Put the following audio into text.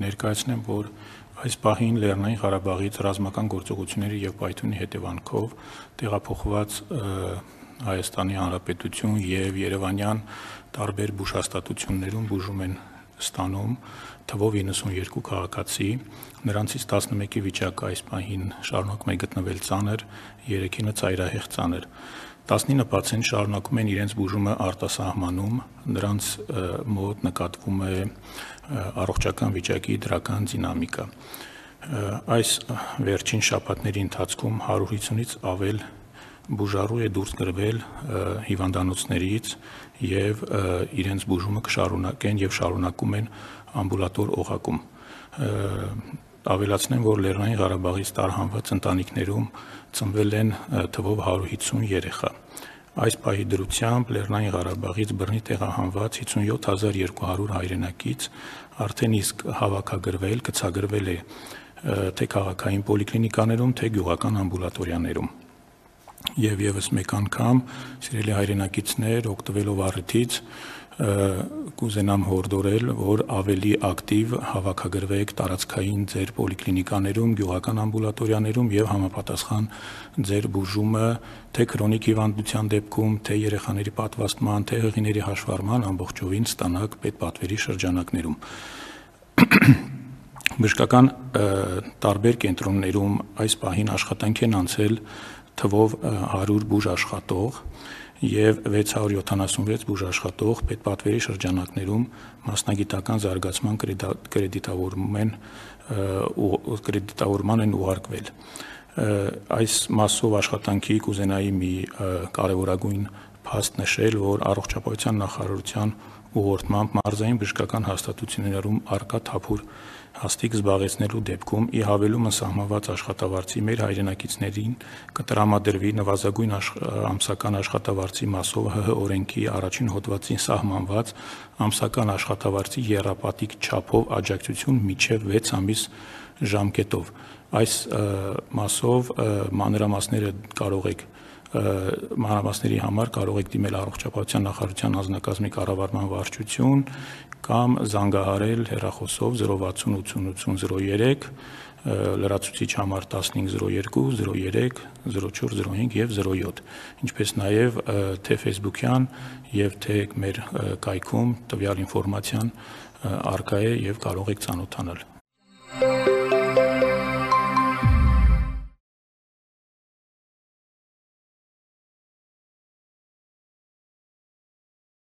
Ներկայացնեմ, որ այս պահին Լեռնային Ղարաբաղից ռազմական գործողությունների և պայթյունի հետևանքով տեղափոխված Հայաստանի Հանրապետություն և Երևանյան տարբեր բուժհաստատություններում բուժում են ստանում թվով 92 քաղաքացի, նրանցից 11-ի վիճակը այս պահին շարունակում է գտնվել ծանր, 3-ինը ծայրահեղ ծանր։ 19 պացիենտ շարունակում են իրենց բուժումը արտասահմանում, նրանց մոտ նկատվում է առողջական վիճակի դրական դինամիկա։ Այս վերջին շաբաթների ընթացքում 150-ից ավել բուժառու է դուրս գրվել հիվանդանոցներից և իրենց բուժումը կշարունակեն և շարունակում են ամբուլատոր օղակում։ Ավելացնեմ, որ Լեռնային Ղարաբաղից տարհանված ընտանիքներում ծնվել են թվով 150 երեխա։ Այս պահի դրությամբ Լեռնային Ղարաբաղից բռնի տեղահանված 57200 հայրենակից արդեն իսկ հավաքագրվել, գծագրվել է թե քաղաքային պոլիկլինիկաներում, թե գյուղական ամբուլատորիաներում։ Եվ ևս մեկ անգամ, սիրելի հայրենակիցներ, օգտվելով առիթից, կուզենամ հորդորել, որ ավելի ակտիվ հավաքագրվեք տարածքային ձեր պոլիկլինիկաներում, գյուղական ամբուլատորիաներում և համապատասխան ձեր բուժումը թե քրոնիկ հիվանդության դեպքում, թե երեխաների պատվաստման, թե հղիների հաշվառման ամբողջովին ստանաք պետպատվերի շրջանակներում։ Բժշկական տարբեր կենտրոններում այս պահին աշխատանք են անցել թվով 100 բուժաշխատող և 676 բուժաշխատող պետպատվերի շրջանակներում մասնագիտական զարգացման կրեդիտավորման են ուղարկվել։ Այս մասով աշխատանքի կուզենայի մի կարևորագույն փաստ նշել, որ Առողջապահության նախարարության ուղղորդմամբ մարզային բժշկական հաստատություններում առկա թափուր հաստիք զբաղեցնելու դեպքում ի հավելումն սահմանված աշխատավարձի մեր հայրենակիցներին կտրամադրվի նվազագույն ամսական աշխատավարձի մասով ՀՀ օրենքի առաջին հոդվածին սահմանված ամսական աշխատավարձի եռապատիկ չափով աջակցություն մինչև 6 ամիս ժամկետով։ Այս մասով մանրամասների համար կարող եք դիմել Առողջապահության նախարարության անձնակազմի կառավարման վարչություն կամ զանգահարել հեռախոսով 060 88 03, լրացուցիչ համար 1502, 03, 0405 և 07, ինչպես նաև թե Facebook-յան և թե մեր կայքում տվյալ ինֆորմացիան առկա է և կարող եք ծանոթանալ։